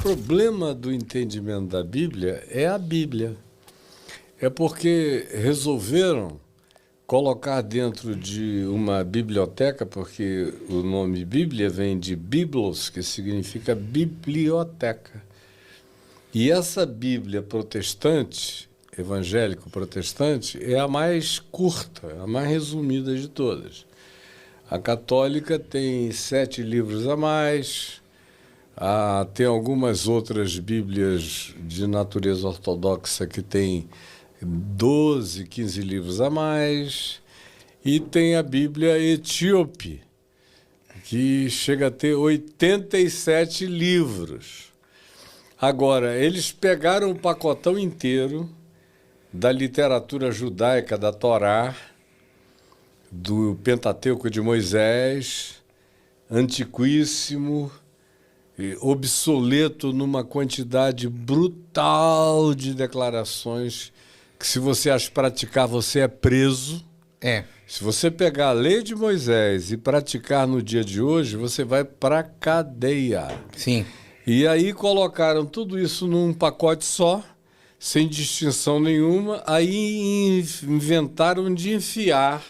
problema do entendimento da Bíblia é a Bíblia. É porque resolveram colocar dentro de uma biblioteca, porque o nome Bíblia vem de biblos, que significa biblioteca. E essa Bíblia protestante, evangélico-protestante, é a mais curta, a mais resumida de todas. A católica tem 7 livros a mais, tem algumas outras Bíblias de natureza ortodoxa que tem 12, 15 livros a mais, e tem a Bíblia etíope, que chega a ter 87 livros. Agora, eles pegaram o pacotão inteiro da literatura judaica, da Torá, do Pentateuco de Moisés, antiquíssimo, obsoleto numa quantidade brutal de declarações que, se você as praticar, você é preso. Se você pegar a lei de Moisés e praticar no dia de hoje, você vai para a cadeia. Sim. E aí colocaram tudo isso num pacote só, sem distinção nenhuma, aí inventaram de enfiar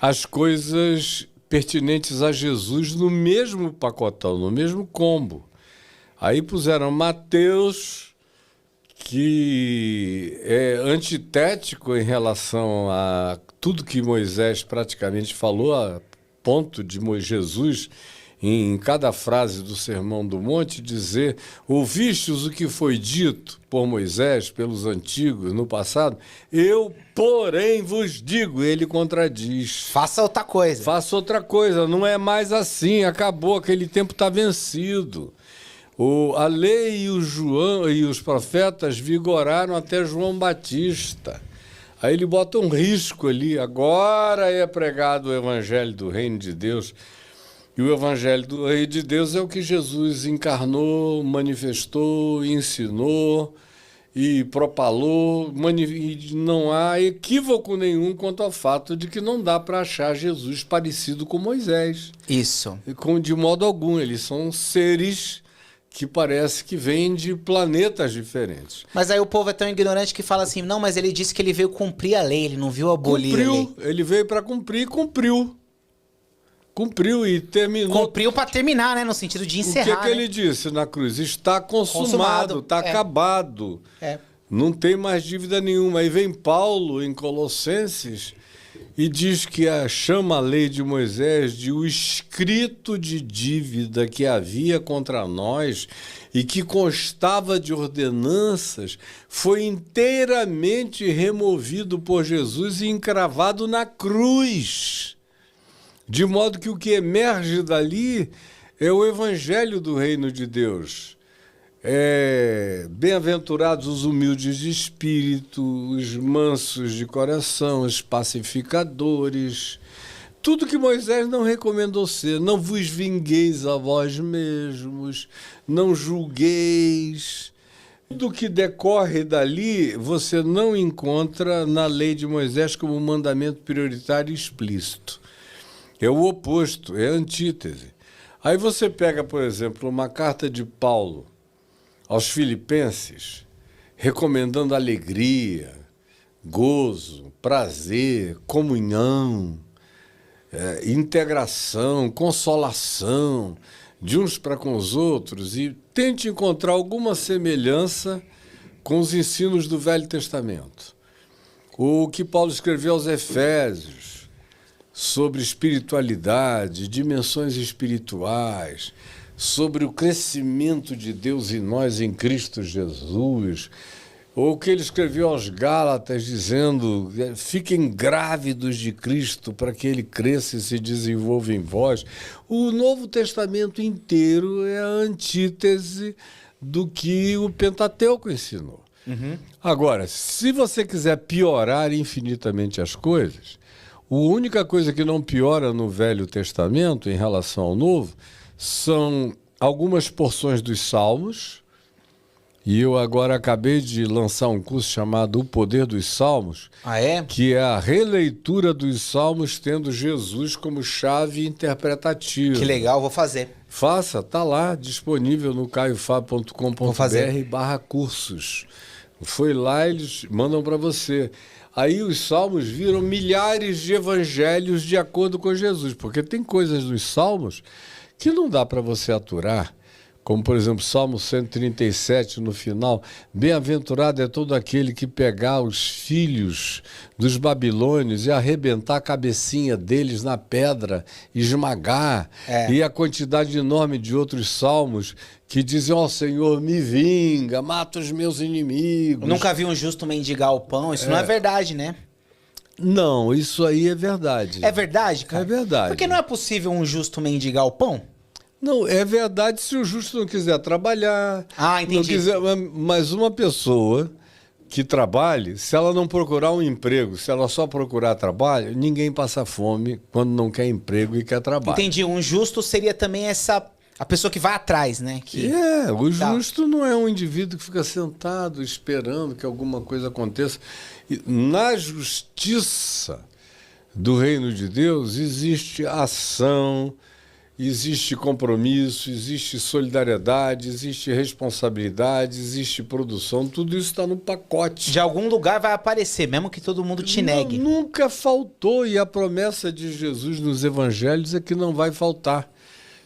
as coisas pertinentes a Jesus no mesmo pacotão, no mesmo combo. Aí puseram Mateus, que é antitético em relação a tudo que Moisés praticamente falou, a ponto de Jesus, em cada frase do Sermão do Monte, dizer: ouvistes o que foi dito por Moisés, pelos antigos, no passado? Eu, porém, vos digo. Ele contradiz. Faça outra coisa. Faça outra coisa. Não é mais assim. Acabou. Aquele tempo está vencido. A lei e os profetas vigoraram até João Batista. Aí ele bota um risco ali. Agora é pregado o Evangelho do Reino de Deus. E o Evangelho do Reino de Deus é o que Jesus encarnou, manifestou, ensinou e propalou. E não há equívoco nenhum quanto ao fato de que não dá para achar Jesus parecido com Moisés. Isso. De modo algum. Eles são seres que parece que vêm de planetas diferentes. Mas aí o povo é tão ignorante que fala assim: não, mas ele disse que ele veio cumprir a lei, ele não viu abolir a lei. Ele veio para cumprir e cumpriu. Cumpriu e terminou. Cumpriu para terminar, né? No sentido de encerrar. O que ele disse na cruz? Está consumado, está acabado. Não tem mais dívida nenhuma. Aí vem Paulo em Colossenses e diz que chama a lei de Moisés de o escrito de dívida que havia contra nós e que constava de ordenanças, foi inteiramente removido por Jesus e encravado na cruz. De modo que o que emerge dali é o Evangelho do Reino de Deus. Bem-aventurados os humildes de espírito, os mansos de coração, os pacificadores. Tudo que Moisés não recomendou ser. Não vos vingueis a vós mesmos, não julgueis. Tudo que decorre dali você não encontra na lei de Moisés como um mandamento prioritário e explícito. É o oposto, é a antítese. Aí você pega, por exemplo, uma carta de Paulo aos Filipenses, recomendando alegria, gozo, prazer, comunhão, integração, consolação de uns para com os outros, e tente encontrar alguma semelhança com os ensinos do Velho Testamento. O que Paulo escreveu aos Efésios, sobre espiritualidade, dimensões espirituais, sobre o crescimento de Deus em nós em Cristo Jesus, ou o que ele escreveu aos Gálatas dizendo: fiquem grávidos de Cristo para que ele cresça e se desenvolva em vós. O Novo Testamento inteiro é a antítese do que o Pentateuco ensinou. Agora, se você quiser piorar infinitamente as coisas, a única coisa que não piora no Velho Testamento em relação ao Novo são algumas porções dos Salmos, E eu agora acabei de lançar um curso chamado O Poder dos Salmos, Ah, é? que é a releitura dos Salmos tendo Jesus como chave interpretativa. Que legal, vou fazer. Faça, tá lá, disponível no Vou fazer. caiofab.com.br/cursos. Foi lá, eles mandam para você. Aí os salmos viram milhares de evangelhos de acordo com Jesus, porque tem coisas nos salmos que não dá para você aturar. Como, por exemplo, Salmo 137, no final, bem-aventurado é todo aquele que pegar os filhos dos babilônios e arrebentar a cabecinha deles na pedra, esmagar. E a quantidade enorme de outros salmos que dizem, ó Senhor, me vinga, mata os meus inimigos. Eu nunca vi um justo mendigar o pão, isso não é verdade, né? Não, isso aí é verdade. É verdade, cara? É verdade. Porque não é possível um justo mendigar o pão? Não, é verdade se o justo não quiser trabalhar. Ah, entendi. Não quiser, mas uma pessoa que trabalhe, se ela não procurar um emprego, se ela só procurar trabalho, ninguém passa fome quando não quer emprego e quer trabalho. Entendi. Um justo seria também a pessoa que vai atrás, né? O justo não é um indivíduo que fica sentado esperando que alguma coisa aconteça. Na justiça do reino de Deus existe ação, existe compromisso, existe solidariedade, existe responsabilidade, existe produção, tudo isso está no pacote. De algum lugar vai aparecer, mesmo que todo mundo te negue. Nunca faltou, e a promessa de Jesus nos evangelhos é que não vai faltar.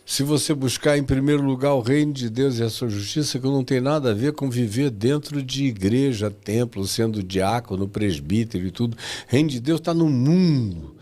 Se você buscar em primeiro lugar o reino de Deus e a sua justiça, que não tem nada a ver com viver dentro de igreja, templo, sendo diácono, presbítero e tudo. O reino de Deus está no mundo.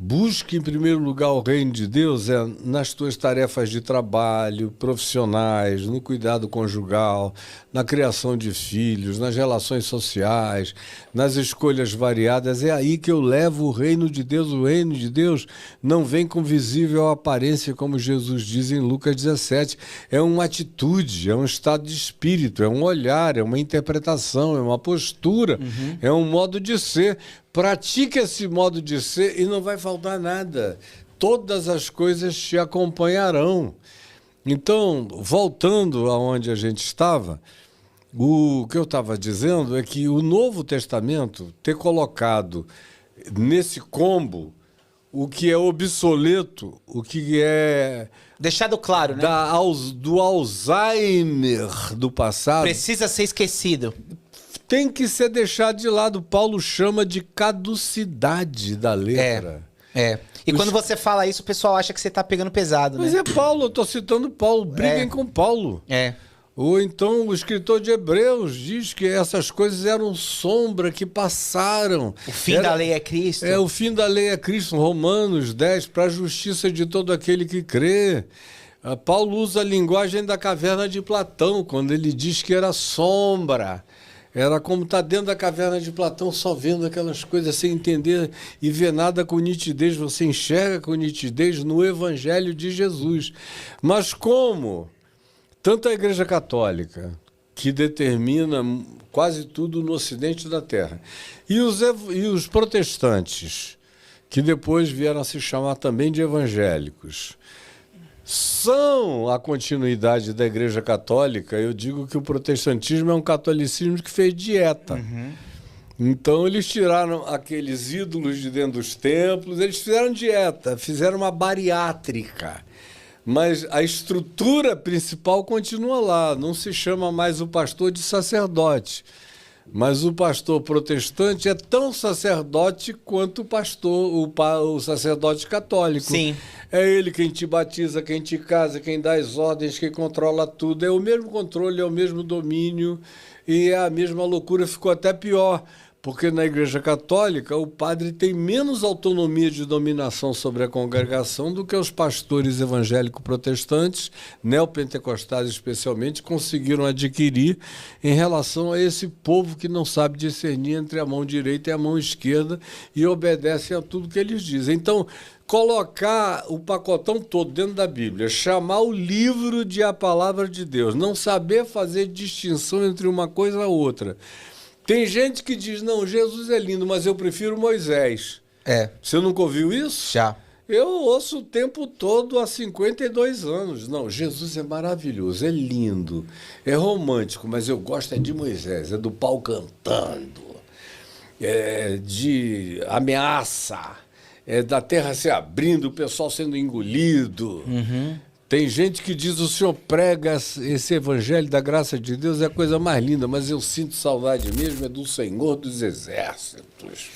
Busque em primeiro lugar o reino de Deus nas tuas tarefas de trabalho, profissionais, no cuidado conjugal, na criação de filhos, nas relações sociais, nas escolhas variadas. É aí que eu levo o reino de Deus. O reino de Deus não vem com visível aparência, como Jesus diz em Lucas 17. É uma atitude, é um estado de espírito, é um olhar, é uma interpretação, é uma postura, é um modo de ser. Pratique esse modo de ser e não vai faltar nada. Todas as coisas te acompanharão. Então, voltando aonde a gente estava, o que eu estava dizendo é que o Novo Testamento ter colocado nesse combo o que é obsoleto, o que é... Deixado claro, né? do Alzheimer do passado... Precisa ser esquecido. Tem que ser deixado de lado. Paulo chama de caducidade da letra. E quando você fala isso, o pessoal acha que você tá pegando pesado, né? Mas é Paulo, eu estou citando Paulo. Briguem com Paulo. Ou então o escritor de Hebreus diz que essas coisas eram sombra que passaram. O fim da lei é Cristo. O fim da lei é Cristo. Romanos 10, para a justiça de todo aquele que crê. Paulo usa a linguagem da caverna de Platão, quando ele diz que era sombra. Era como estar dentro da caverna de Platão, só vendo aquelas coisas sem entender e ver nada com nitidez. Você enxerga com nitidez no Evangelho de Jesus. Mas como tanto a Igreja Católica, que determina quase tudo no ocidente da Terra, e os protestantes, que depois vieram a se chamar também de evangélicos, são a continuidade da Igreja Católica. Eu digo que o protestantismo é um catolicismo que fez dieta. Então eles tiraram aqueles ídolos de dentro dos templos, eles fizeram dieta, fizeram uma bariátrica. Mas a estrutura principal continua lá, não se chama mais o pastor de sacerdote. Mas o pastor protestante é tão sacerdote quanto o pastor, o sacerdote católico. Sim. É ele quem te batiza, quem te casa, quem dá as ordens, quem controla tudo. É o mesmo controle, é o mesmo domínio e é a mesma loucura. Ficou até pior, porque na Igreja Católica o padre tem menos autonomia de dominação sobre a congregação do que os pastores evangélicos protestantes, neopentecostais especialmente, conseguiram adquirir em relação a esse povo que não sabe discernir entre a mão direita e a mão esquerda e obedece a tudo que eles dizem. Então, colocar o pacotão todo dentro da Bíblia, chamar o livro de a palavra de Deus, não saber fazer distinção entre uma coisa e outra. Tem gente que diz, não, Jesus é lindo, mas eu prefiro Moisés. Você nunca ouviu isso? Já. Eu ouço o tempo todo há 52 anos. Não, Jesus é maravilhoso, é lindo, é romântico, mas eu gosto é de Moisés, é do pau cantando, é de ameaça, é da terra se abrindo, o pessoal sendo engolido. Tem gente que diz: o senhor prega esse evangelho da graça de Deus, é a coisa mais linda, mas eu sinto saudade mesmo, é do Senhor dos Exércitos.